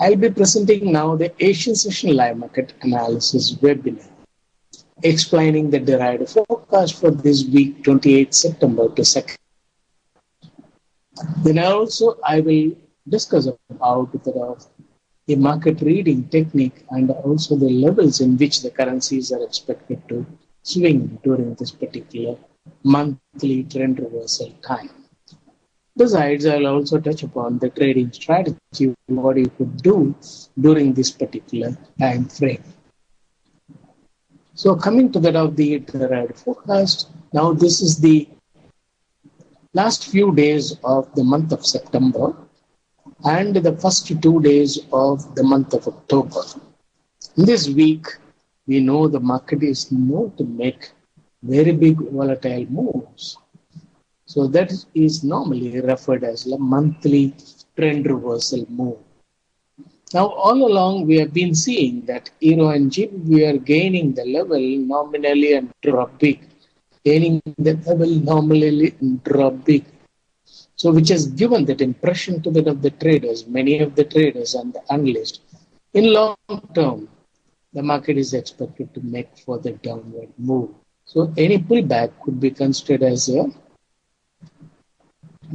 I'll be presenting now the Asian Session Live Market Analysis webinar, explaining the derived forecast for this week, 28th September to 2nd. Then I will discuss about the market reading technique and also the levels in which the currencies are expected to swing during this particular monthly trend reversal time. Besides, I'll also touch upon the trading strategy, what you could do during this particular time frame. So coming to that of the derived forecast, now this is the last few days of the month of September and the first 2 days of the month of October. In this week, we know the market is known to make very big volatile moves. So that is normally referred as a monthly trend reversal move. Now, all along, we have been seeing that Euro and GBP are gaining the level nominally and drop big, gaining the level nominally and drop big. So, which has given that impression to the traders, many of the traders and the analysts. In long term, the market is expected to make further downward move. So, any pullback could be considered as a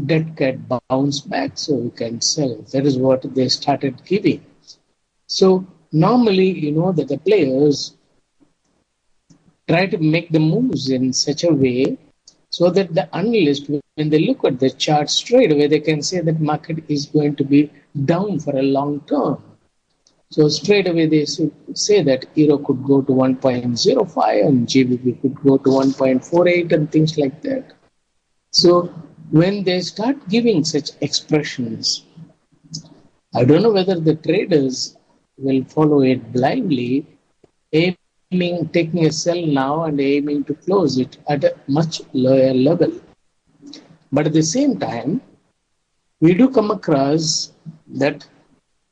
dead cat bounce back, so we can sell. That is what they started giving. So normally, you know that the players try to make the moves in such a way so that the analyst, when they look at the chart straight away, they can say that market is going to be down for a long term. So straight away they say that Euro could go to 1.05 and GBP could go to 1.48 and things like that. So when they start giving such expressions, I don't know whether the traders will follow it blindly, taking a sell now and aiming to close it at a much lower level. But at the same time, we do come across that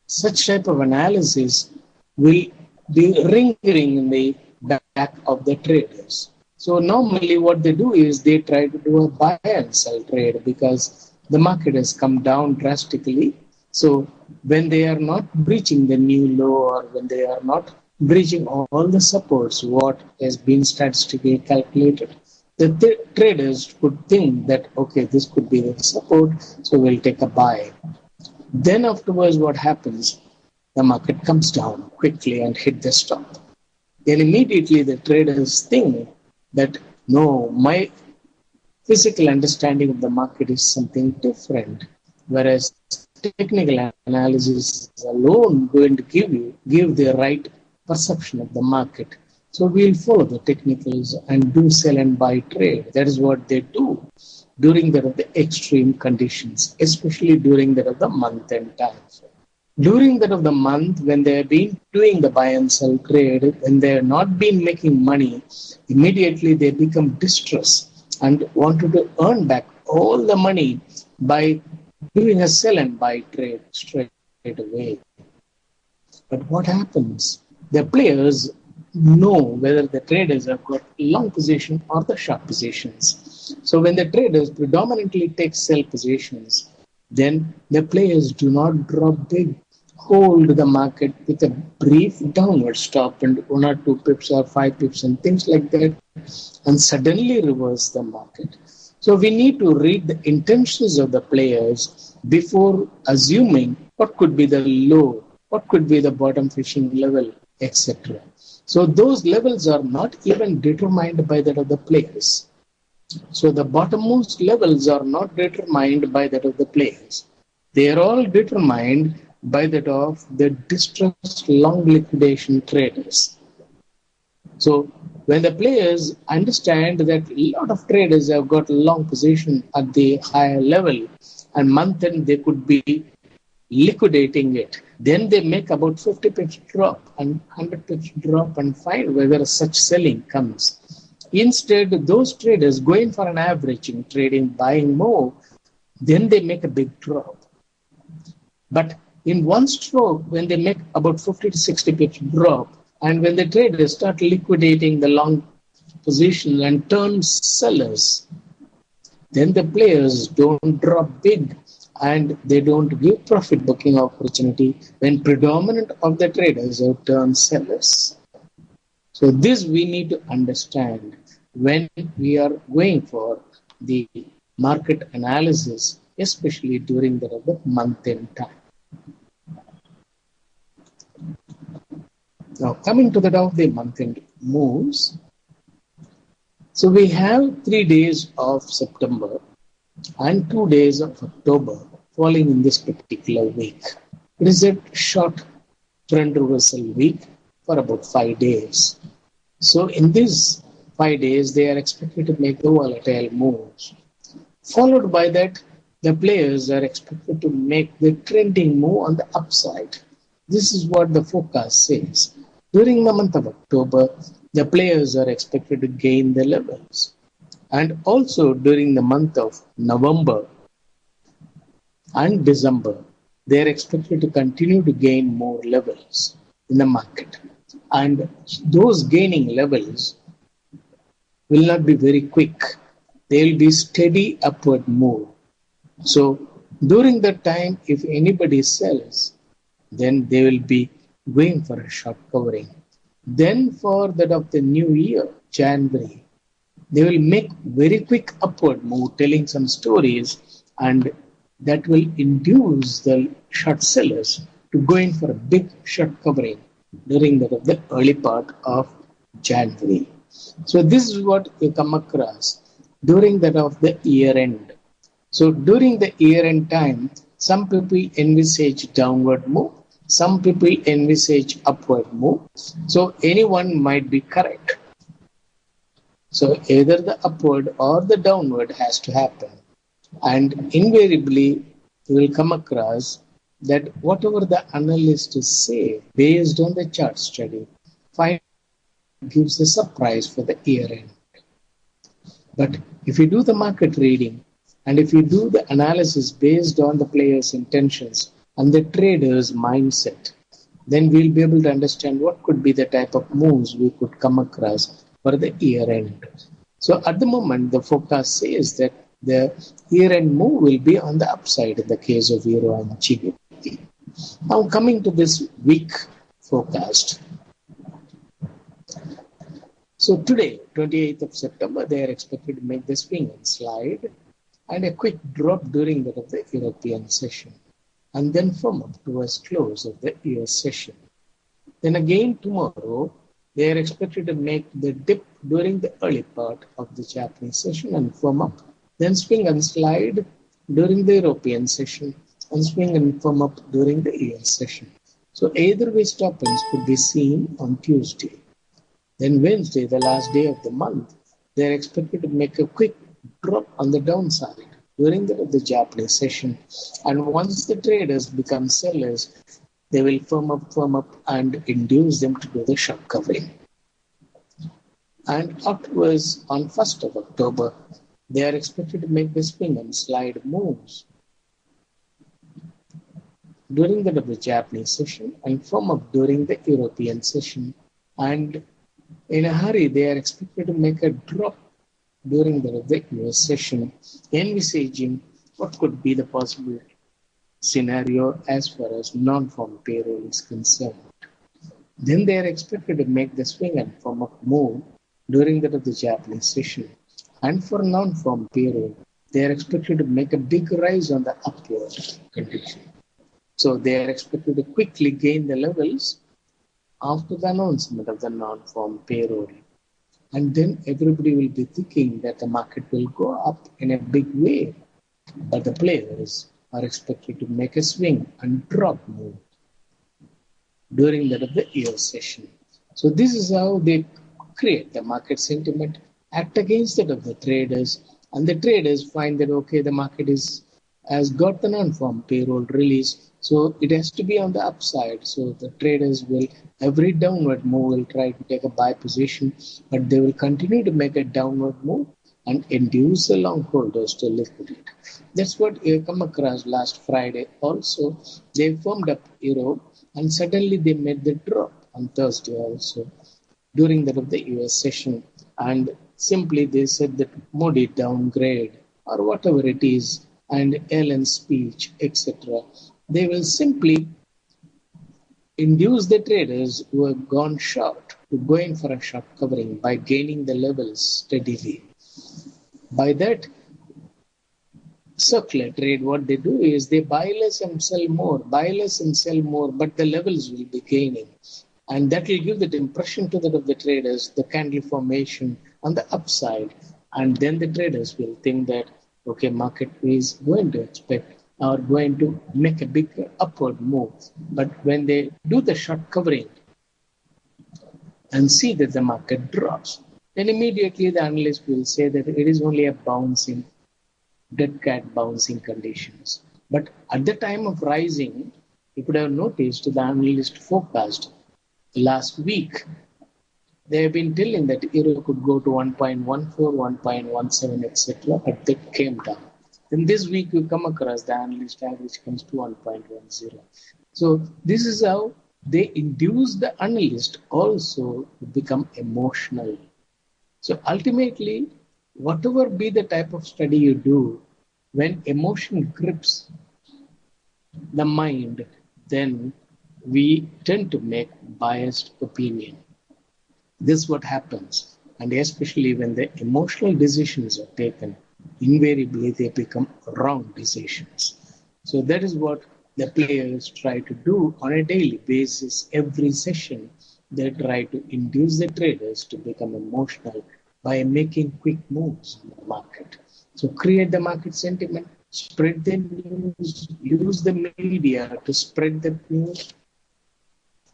such type of analysis will be lingering in the back of the traders. So normally what they do is they try to do a buy and sell trade because the market has come down drastically. So when they are not breaching the new low or when they are not breaching all the supports, what has been statistically calculated, the traders could think that, okay, this could be the support, so we'll take a buy. Then afterwards what happens? The market comes down quickly and hit the stop. Then immediately the traders think that no, my physical understanding of the market is something different, whereas technical analysis is alone going to give the right perception of the market. So we'll follow the technicals and do sell and buy trade. That is what they do during the extreme conditions, especially during the month and time. During that of the month, when they have been doing the buy and sell trade, when they have not been making money, immediately they become distressed and wanted to earn back all the money by doing a sell and buy trade straight away. But what happens? The players know whether the traders have got long position or the short positions. So when the traders predominantly take sell positions, then the players do not drop big, hold the market with a brief downward stop and 1 or 2 pips or 5 pips and things like that, and suddenly reverse the market. So we need to read the intentions of the players before assuming what could be the low, what could be the bottom fishing level, etc. So those levels are not even determined by that of the players. So the bottommost levels are not determined by that of the players. They are all determined by that of the distressed long liquidation traders. So when the players understand that a lot of traders have got long position at the higher level and month end they could be liquidating it, then they make about 50 pips drop and 100 pips drop and find whether such selling comes. Instead, those traders going for an averaging, trading, buying more, then they make a big drop. But in one stroke, when they make about 50 to 60 pips drop, and when the traders start liquidating the long position and turn sellers, then the players don't drop big and they don't give profit booking opportunity when predominant of the traders are turn sellers. So this we need to understand when we are going for the market analysis, especially during the month end time. Now coming to the month end moves. So we have 3 days of September and 2 days of October falling in this particular week. It is a short trend reversal week for about 5 days. So in these 5 days, they are expected to make the volatile moves. Followed by that, the players are expected to make the trending move on the upside. This is what the forecast says. During the month of October, the players are expected to gain the levels. And also during the month of November and December, they are expected to continue to gain more levels in the market. And those gaining levels will not be very quick. They will be steady upward move. So during that time, if anybody sells, then they will be going for a short covering. Then for that of the new year, January, they will make very quick upward move, telling some stories, and that will induce the short sellers to go in for a big short covering during the early part of January. So this is what you come across during that of the year end. So during the year end time, some people envisage downward move, some people envisage upward move. So anyone might be correct. So either the upward or the downward has to happen. And invariably, you will come across that whatever the analysts say based on the chart study, finally gives a surprise for the year end. But if you do the market reading and if you do the analysis based on the player's intentions and the trader's mindset, then we'll be able to understand what could be the type of moves we could come across for the year end. So at the moment, the forecast says that the year end move will be on the upside in the case of Euro and GBP. Now coming to this week forecast. So today, 28th of September, they are expected to make the swing and slide and a quick drop during that of the European session and then firm up towards close of the US session. Then again tomorrow, they are expected to make the dip during the early part of the Japanese session and firm up, then swing and slide during the European session and swing and firm up during the US session. So either way stop-ins could be seen on Tuesday. Then Wednesday, the last day of the month, they are expected to make a quick drop on the downside during the Japanese session. And once the traders become sellers, they will firm up and induce them to do the short covering. And afterwards, on 1st of October, they are expected to make the swing and slide moves during the Japanese session and firm up during the European session. And in a hurry, they are expected to make a drop during the US session, envisaging what could be the possible scenario as far as non-farm payroll is concerned. Then they are expected to make the swing and firm up move during the Japanese session. And for non-farm payroll, they are expected to make a big rise on the upward condition. So they are expected to quickly gain the levels after the announcement of the non-farm payroll. And then everybody will be thinking that the market will go up in a big way. But the players are expected to make a swing and drop move during the year session. So this is how they create the market sentiment, act against that of the traders, and the traders find that, okay, the market has got the non-farm payroll release, so it has to be on the upside. So the traders will, every downward move will try to take a buy position, but they will continue to make a downward move and induce the long holders to liquidate. That's what you come across last Friday. Also, they firmed up Euro and suddenly they made the drop on Thursday also during that of the US session. And simply they said that Modi downgrade or whatever it is, and Ellen's speech, etc. They will simply induce the traders who have gone short to go in for a short covering by gaining the levels steadily. By that circular trade, what they do is they buy less and sell more, buy less and sell more, but the levels will be gaining. And that will give that impression to the traders, the candle formation on the upside. And then the traders will think that, okay, market is going to expect or going to make a big upward move. But when they do the short covering and see that the market drops, then immediately the analyst will say that it is only a bouncing, dead cat bouncing conditions. But at the time of rising, you could have noticed the analyst forecast last week. They have been telling that euro could go to 1.14, 1.17, etc., but they came down. Then this week you come across the analyst average comes to 1.10. So this is how they induce the analyst also to become emotional. So ultimately, whatever be the type of study you do, when emotion grips the mind, then we tend to make biased opinion. This is what happens. And especially when the emotional decisions are taken, invariably they become wrong decisions. So that is what the players try to do on a daily basis. Every session, they try to induce the traders to become emotional by making quick moves in the market. So create the market sentiment, spread the news, use the media to spread the news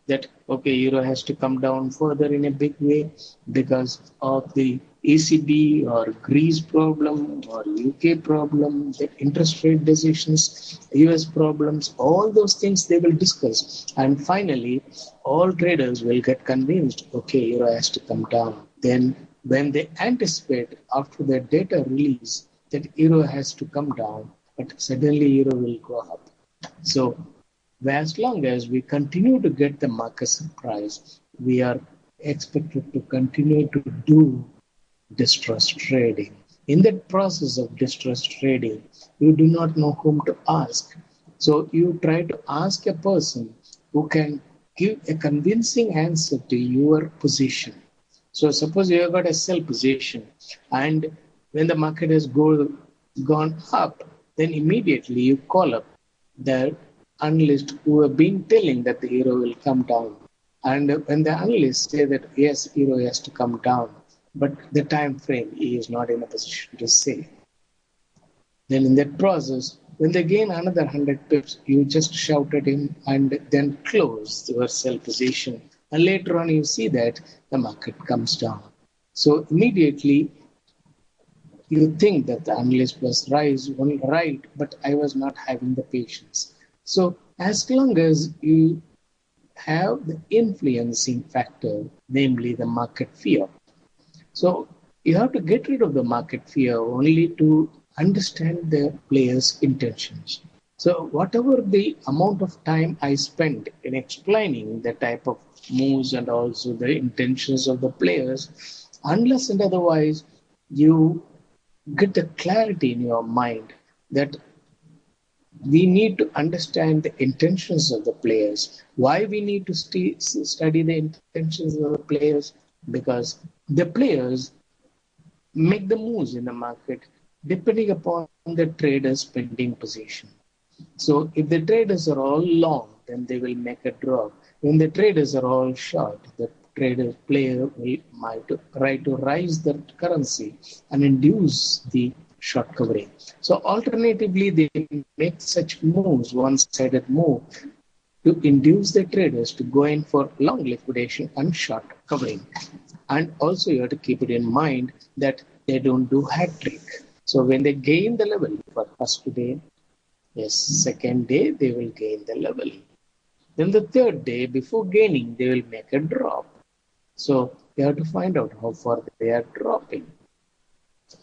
that, okay, euro has to come down further in a big way because of the ECB or Greece problem or UK problem, the interest rate decisions, US problems, all those things they will discuss. And finally, all traders will get convinced, okay, euro has to come down. Then when they anticipate after the data release that euro has to come down, but suddenly euro will go up. So as long as we continue to get the market surprise, we are expected to continue to do distressed trading. In that process of distressed trading, you do not know whom to ask. So you try to ask a person who can give a convincing answer to your position. So suppose you have got a sell position, and when the market has gone up, then immediately you call up the analysts who have been telling that the euro will come down. And when the analysts say that yes, euro has to come down, but the time frame he is not in a position to say. Then in that process, when they gain another 100 pips, you just shout at him and then close your sell position. And later on, you see that the market comes down. So immediately, you think that the analyst was right, but I was not having the patience. So as long as you have the influencing factor, namely the market fear. So you have to get rid of the market fear only to understand the player's intentions. So whatever the amount of time I spend in explaining the type of moves and also the intentions of the players, unless and otherwise you get the clarity in your mind that we need to understand the intentions of the players. Why we need to study the intentions of the players? Because the players make the moves in the market depending upon the trader's pending position. So if the traders are all long, then they will make a drop. When the traders are all short, the player might try to rise the currency and induce the short covering. So alternatively, they make such moves, one-sided move, to induce the traders to go in for long liquidation and short covering. And also you have to keep it in mind that they don't do hat trick. So when they gain the level for first day, yes, second day they will gain the level. Then the third day, before gaining, they will make a drop. So you have to find out how far they are dropping.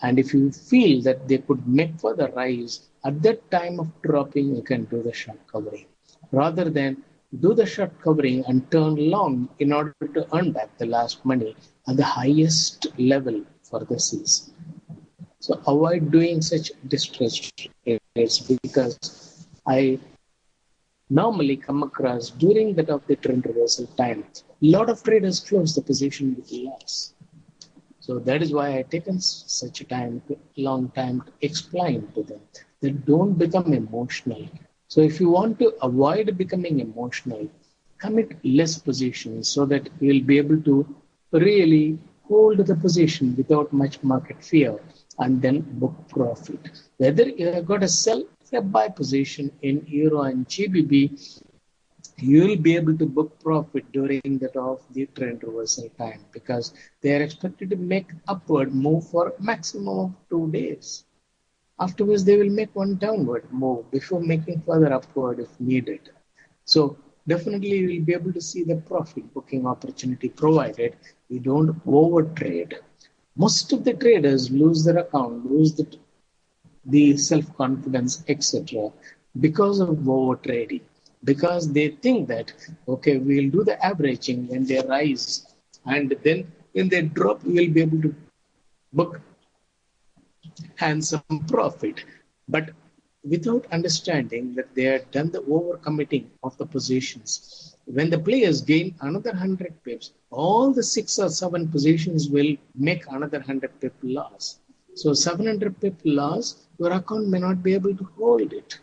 And if you feel that they could make further rise, at that time of dropping, you can do the short covering. Rather than do the short covering and turn long in order to earn back the last money at the highest level for the season. So avoid doing such distressed trade. trades because I normally come across during that of the trend reversal time, a lot of traders close the position with loss. So that is why I taken such a long time to explain to them that don't become emotional. So if you want to avoid becoming emotional, commit less positions so that you will be able to really hold the position without much market fear and then book profit. Whether you have got a sell or a buy position in Euro and GBP, you will be able to book profit during that of the trend reversal time because they are expected to make upward move for maximum of 2 days. Afterwards, they will make one downward move before making further upward if needed. So definitely you will be able to see the profit booking opportunity provided you don't over trade. Most of the traders lose their account, lose the self-confidence, etc. because of over trading. Because they think that, okay, we'll do the averaging when they rise, and then when they drop, we'll be able to book handsome profit. But without understanding that they have done the overcommitting of the positions, when the players gain another 100 pips, all the 6 or 7 positions will make another 100 pip loss. So 700 pip loss, your account may not be able to hold it.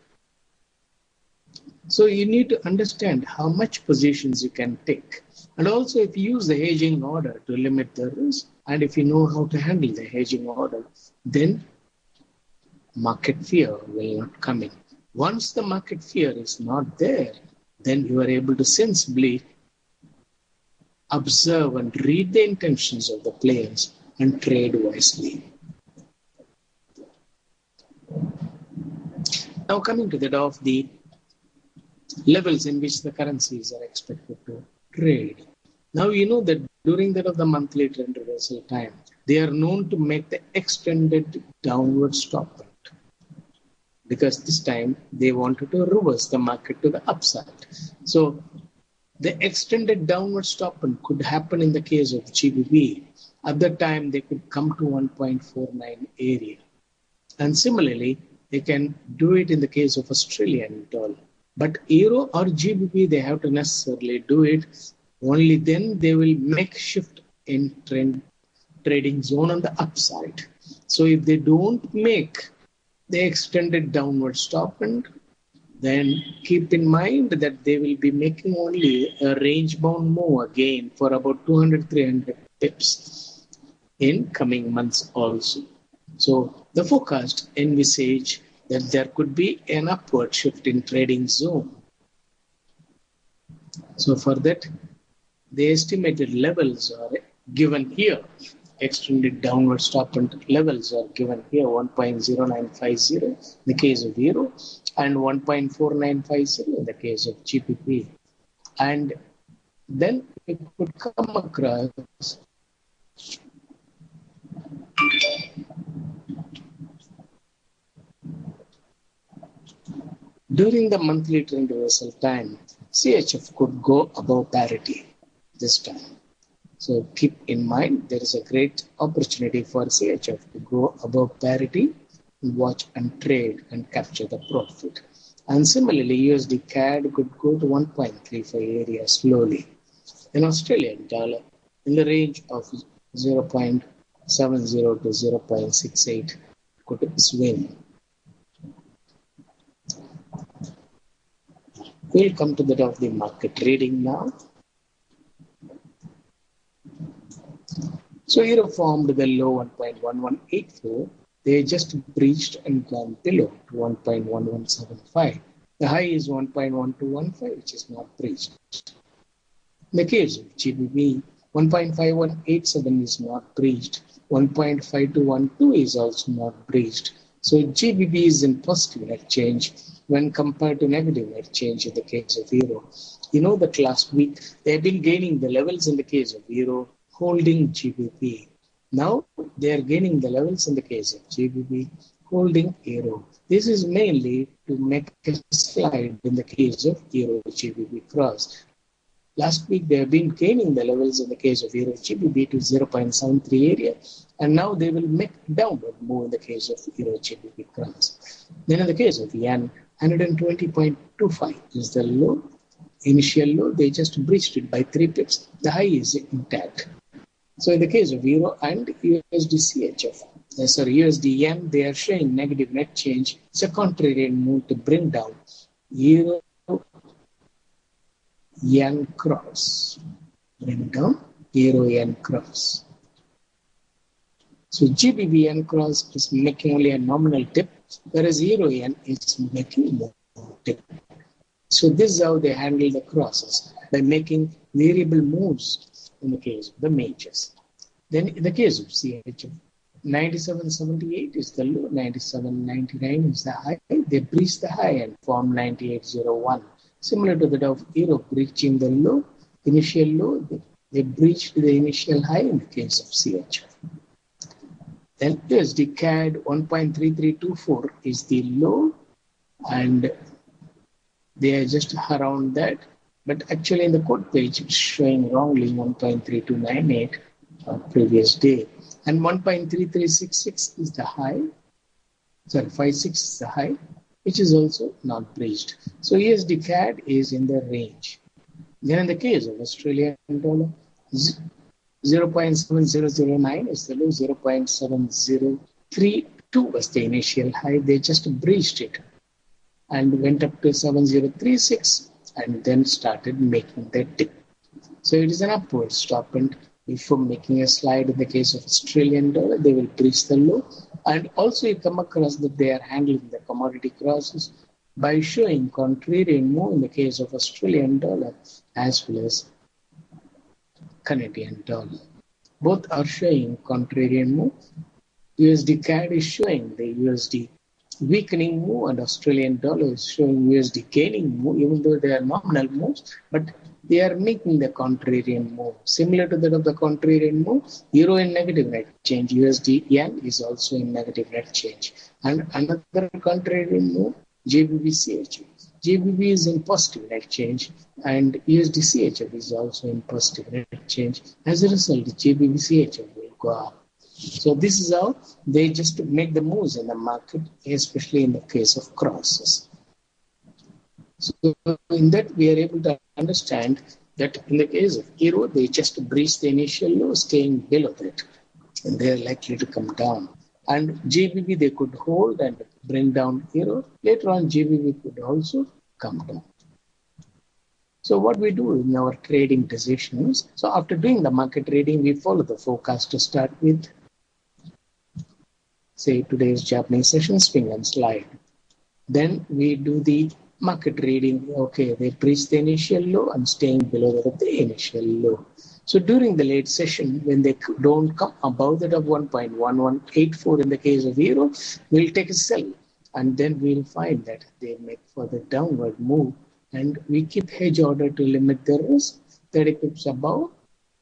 So you need to understand how much positions you can take. And also if you use the hedging order to limit the risk, and if you know how to handle the hedging order, then market fear will not come in. Once the market fear is not there, then you are able to sensibly observe and read the intentions of the players and trade wisely. Now coming to that of the levels in which the currencies are expected to trade. Now you know that during that of the monthly trend reversal time, they are known to make the extended downward stop point because this time they wanted to reverse the market to the upside. So the extended downward stop point could happen in the case of GBP. At that time, they could come to 1.49 area. And similarly, they can do it in the case of Australian dollar. But Euro or GBP, they have to necessarily do it. Only then they will make shift in trading zone on the upside. So if they don't make the extended downward stop point, then keep in mind that they will be making only a range-bound move again for about 200-300 pips in coming months also. So the forecast envisage that there could be an upward shift in trading zone. So for that, the estimated levels are given here. Extended downward stop point levels are given here, 1.0950 in the case of Euro and 1.4950 in the case of GBP. And then we could come across during the monthly trend reversal time, CHF could go above parity this time. So keep in mind, there is a great opportunity for CHF to go above parity, watch and trade and capture the profit. And similarly, USD CAD could go to 1.35 area slowly. In Australian dollar, in the range of 0.70 to 0.68 could swing. We'll come to that of the market trading now. So Euro formed the low 1.1184. They just breached and gone below to 1.1175. The high is 1.1215, which is not breached. In the case of GBP, 1.5187 is not breached. 1.5212 is also not breached. So GBP is in positive net change when compared to negative net change in the case of Euro. You know that last week they have been gaining the levels in the case of Euro, holding GBP. Now they are gaining the levels in the case of GBP, holding Euro. This is mainly to make a slide in the case of Euro GBP cross. Last week, they have been gaining the levels in the case of Euro GBP to 0.73 area, and now they will make downward move in the case of Euro GBP crowns. Then in the case of Yen, 120.25 is the low, initial low. They just breached it by 3 pips. The high is intact. So in the case of Euro and USD CHF, USD Yen, they are showing negative net change. It's a contrarian move to bring down Euro Yen cross. Bring down Euro Yen cross. So GBP Yen cross is making only a nominal dip, whereas Euro Yen is making more dip. So this is how they handle the crosses, by making variable moves in the case of the majors. Then in the case of CHF, 97.78 is the low, 97.99 is the high. They breached the high and formed 98.01. Similar to that of Euro breaching the low, initial low, they breached the initial high in the case of CHF. Then USD CAD 1.3324 is the low, and they are just around that. But actually in the quote page, it's showing wrongly 1.3298 previous day. And 1.3366 is the high. 56 is the high, which is also not breached. So USD CAD is in the range. Then in the case of Australian dollar, 0.7009 is the low, 0.7032 was the initial high. They just breached it and went up to 7036 and then started making the dip. So it is an upward stop, and before making a slide in the case of Australian dollar, they will breach the low. And also you come across that they are handling the commodity crosses by showing contrarian move in the case of Australian dollar as well as Canadian dollar. Both are showing contrarian move. USD CAD is showing the USD weakening move, and Australian dollar is showing USD gaining move, even though they are nominal moves, but they are making the contrarian move. Similar to that of the contrarian move, Euro in negative net change, USD Yen is also in negative net change. And another contrarian move, GBP CHF. GBP is in positive net change, and USD CHF is also in positive net change. As a result, GBP CHF will go up. So this is how they just make the moves in the market, especially in the case of crosses. So in that, we are able to understand that in the case of Euro, they just breach the initial low, staying below that, and they are likely to come down. And GBP, they could hold and bring down Euro. Later on, GBP could also come down. So what we do in our trading decisions, so after doing the market trading, we follow the forecast to start with. Say today's Japanese session, swing and slide. Then we do the market reading. Okay, they breach the initial low and staying below the initial low. So during the late session, when they don't come above that of 1.1184 in the case of Euro, we'll take a sell, and then we'll find that they make further downward move, and we keep hedge order to limit the risk 30 pips above.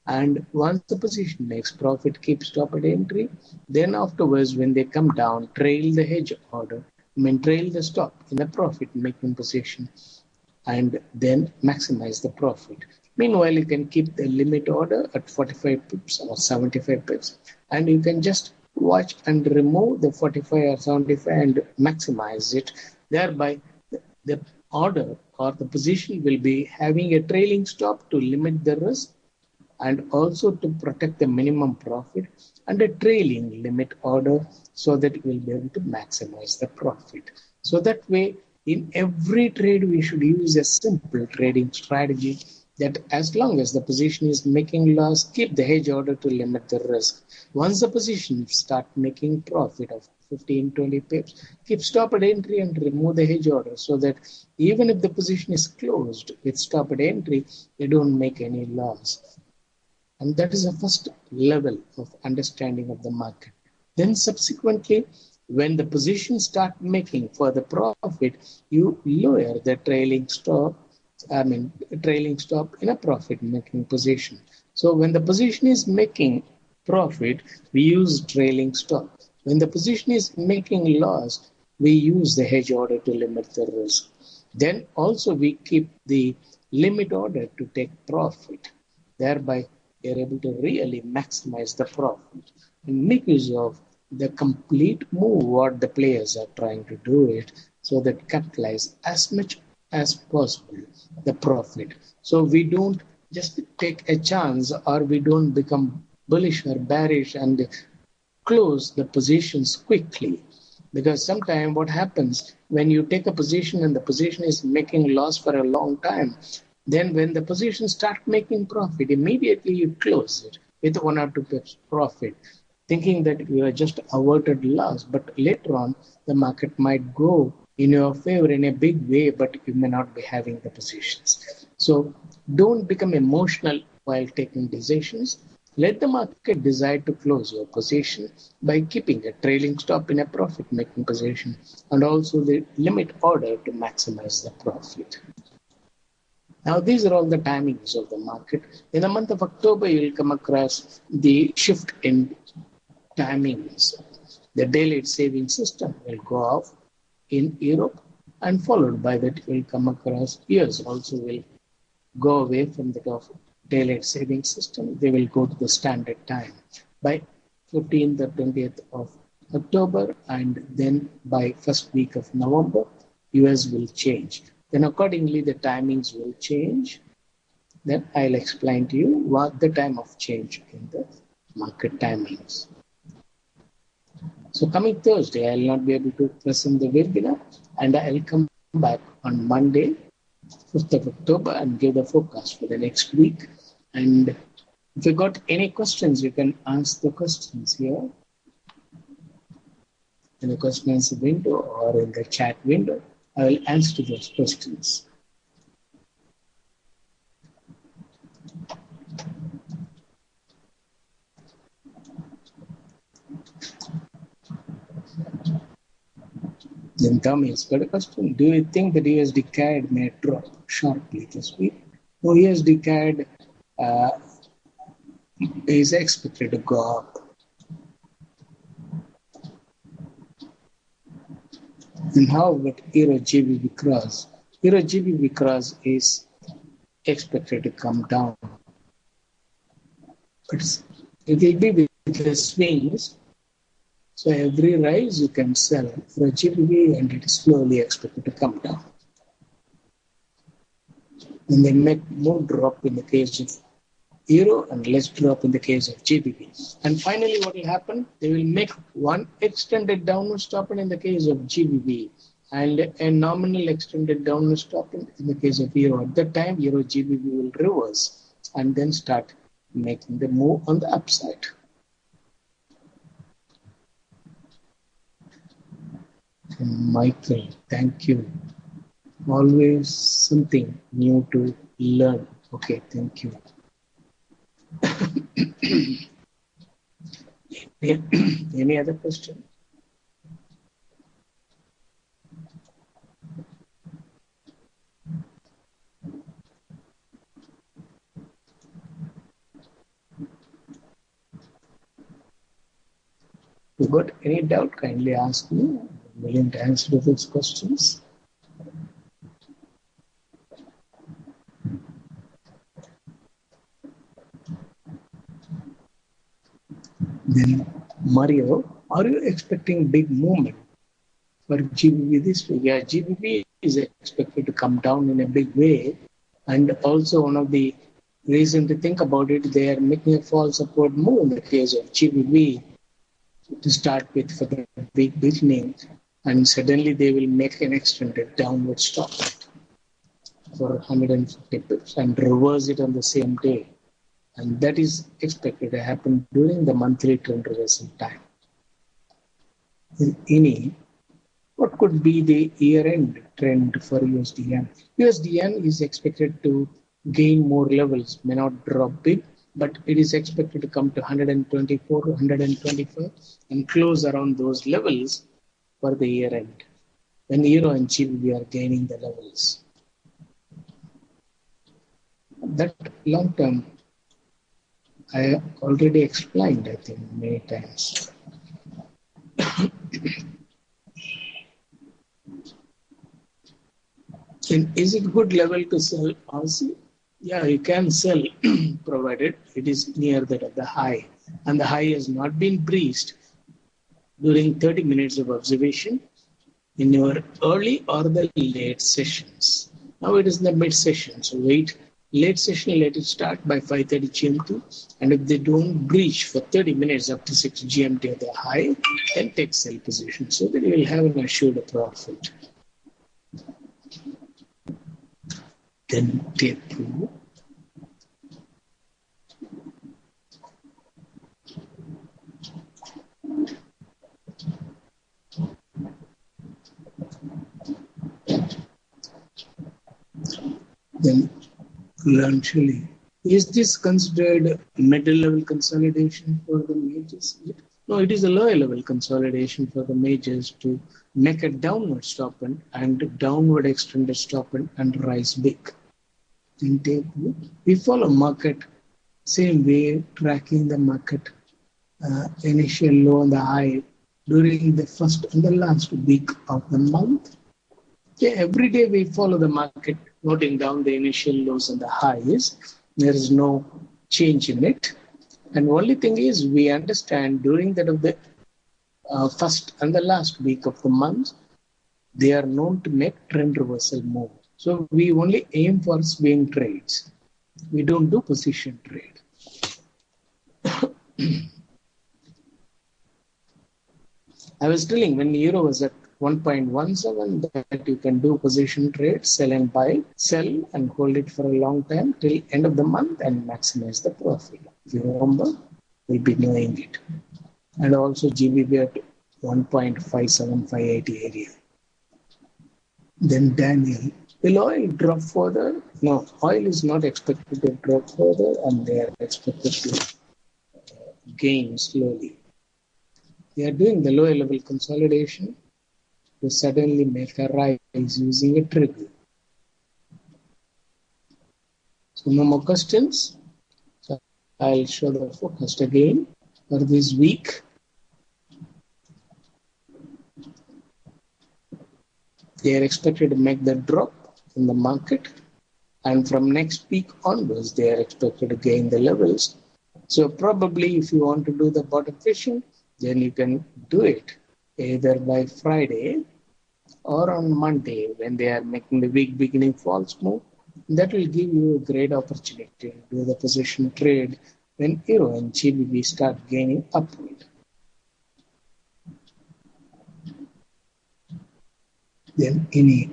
And once the position makes profit, keep stop at entry. Then afterwards, when they come down, trail the hedge order, trail the stop in the profit-making position, and then maximize the profit. Meanwhile, you can keep the limit order at 45 pips or 75 pips, and you can just watch and remove the 45 or 75 and maximize it. Thereby, the order or the position will be having a trailing stop to limit the risk, and also to protect the minimum profit, and a trailing limit order so that it will be able to maximize the profit. So that way, in every trade, we should use a simple trading strategy that as long as the position is making loss, keep the hedge order to limit the risk. Once the position start making profit of 15-20 pips, keep stop at entry and remove the hedge order so that even if the position is closed with stop at entry, they don't make any loss. And that is the first level of understanding of the market. Then subsequently, when the positions start making further profit, you lower the trailing stop in a profit-making position. So when the position is making profit, we use trailing stop. When the position is making loss, we use the hedge order to limit the risk. Then also we keep the limit order to take profit. Thereby, they're able to really maximize the profit and make use of the complete move what the players are trying to do it, so that capitalize as much as possible the profit. So we don't just take a chance, or we don't become bullish or bearish and close the positions quickly. Because sometimes what happens when you take a position and the position is making loss for a long time, then when the position start making profit, immediately you close it with 1 or 2 pips profit, thinking that you are just averted loss. But later on, the market might go in your favor in a big way, but you may not be having the positions. So don't become emotional while taking decisions. Let the market decide to close your position by keeping a trailing stop in a profit making position, and also the limit order to maximize the profit. Now, these are all the timings of the market. In the month of October, you will come across the shift in timings. The daylight saving system will go off in Europe, and followed by that, you will come across US also will go away from the daylight saving system. They will go to the standard time by 15th or 20th of October, and then by first week of November, US will change. Then accordingly, the timings will change. Then I'll explain to you what the time of change in the market timings. So coming Thursday, I'll not be able to present the webinar, and I'll come back on Monday, 5th of October, and give the forecast for the next week. And if you got any questions, you can ask the questions here in the questions window or in the chat window. I will answer those questions. Then Tommy's got a question. Do you think that USD CAD may drop sharply this week? No, USD CAD is expected to go up. And how about Euro GBP cross? Euro GBP cross is expected to come down. But it will be with the swings. So every rise you can sell for a GBP, and it is slowly expected to come down. And they make more drop in the case of Euro and less drop in the case of GBP. And finally, what will happen? They will make one extended downward stop in the case of GBP, and a nominal extended downward stop in the case of Euro. At that time, Euro GBP will reverse and then start making the move on the upside. Michael, thank you. Always something new to learn. Okay, thank you. Any other question? If you got any doubt, kindly ask me. I'm willing to answer those questions. Then, Mario, are you expecting big movement for GBP this week? Yeah, GBP is expected to come down in a big way. And also one of the reasons to think about it, they are making a false support move in the case of GBP to start with for the big beginning. And suddenly they will make an extended downward stop for 150 pips and reverse it on the same day. And that is expected to happen during the monthly trend reversal time. Any, what could be the year-end trend for USDN? USDN is expected to gain more levels, may not drop big, but it is expected to come to 124, 125 and close around those levels for the year-end, when Euro and GBP are gaining the levels. That long-term, I already explained, I think, many times. And is it good level to sell RC? Yeah, you can sell provided it is near that of the high. And the high has not been breached during 30 minutes of observation in your early or the late sessions. Now it is the mid session, so wait. Late session, let it start by 5:30 GMT, and if they don't breach for 30 minutes up to 6 GMT at the high, then take sell position so that you will have an assured profit. Then take two. Then eventually, is this considered middle level consolidation for the majors? No, it is a lower level consolidation for the majors to make a downward stop and downward extended stop and rise big. We follow market same way, tracking the market initial low and the high during the first and the last week of the month. Yeah, every day we follow the market, noting down the initial lows and the highs. There is no change in it. And only thing is, we understand during that of the first and the last week of the month, they are known to make trend reversal move. So we only aim for swing trades. We don't do position trade. I was telling when euro was at 1.17 that you can do position trade, sell and buy, sell and hold it for a long time till end of the month and maximize the profit. If you remember, we'll be knowing it. And also GBP at 1.5758 area. Then Daniel, will oil drop further? No, oil is not expected to drop further and they are expected to gain slowly. They are doing the lower level consolidation to suddenly make a rise using a trigger. So no more questions. So I'll show the forecast again for this week. They are expected to make the drop in the market, and from next week onwards, they are expected to gain the levels. So probably if you want to do the bottom fishing, then you can do it either by Friday or on Monday when they are making the week beginning false move. That will give you a great opportunity to do the position trade when euro and GBP start gaining upward. Then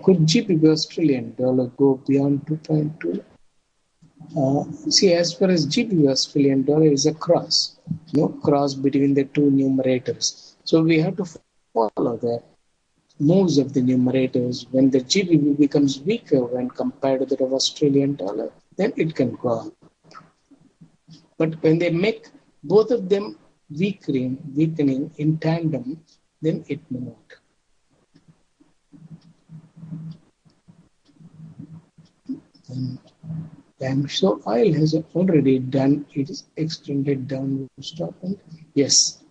could GBP Australian dollar go beyond 2.2? See, as far as GBP Australian dollar is a cross, cross between the two numerators. So we have to follow the moves of the numerators. When the GBP becomes weaker when compared to the Australian dollar, then it can go up. But when they make both of them weakening in tandem, then it may not. So oil has already done its extended downward stop. Yes,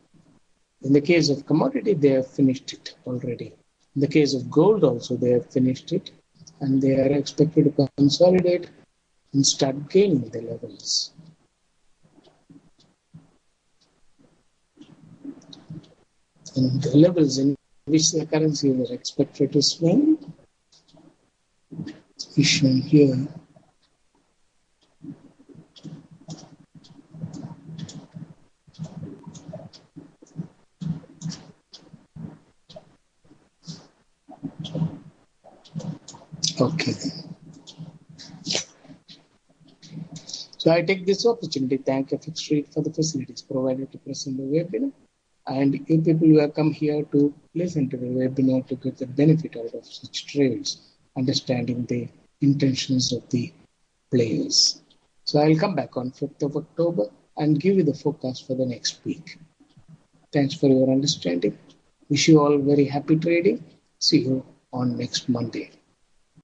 in the case of commodity, they have finished it already. In the case of gold also, they have finished it, and they are expected to consolidate and start gaining the levels. And the levels in which the currency is expected to swing is shown here. Okay. So I take this opportunity to thank FX Street for the facilities provided to present the webinar. And you people who have come here to listen to the webinar to get the benefit out of such trades, understanding the intentions of the players. So I'll come back on 5th of October and give you the forecast for the next week. Thanks for your understanding. Wish you all very happy trading. See you on next Monday.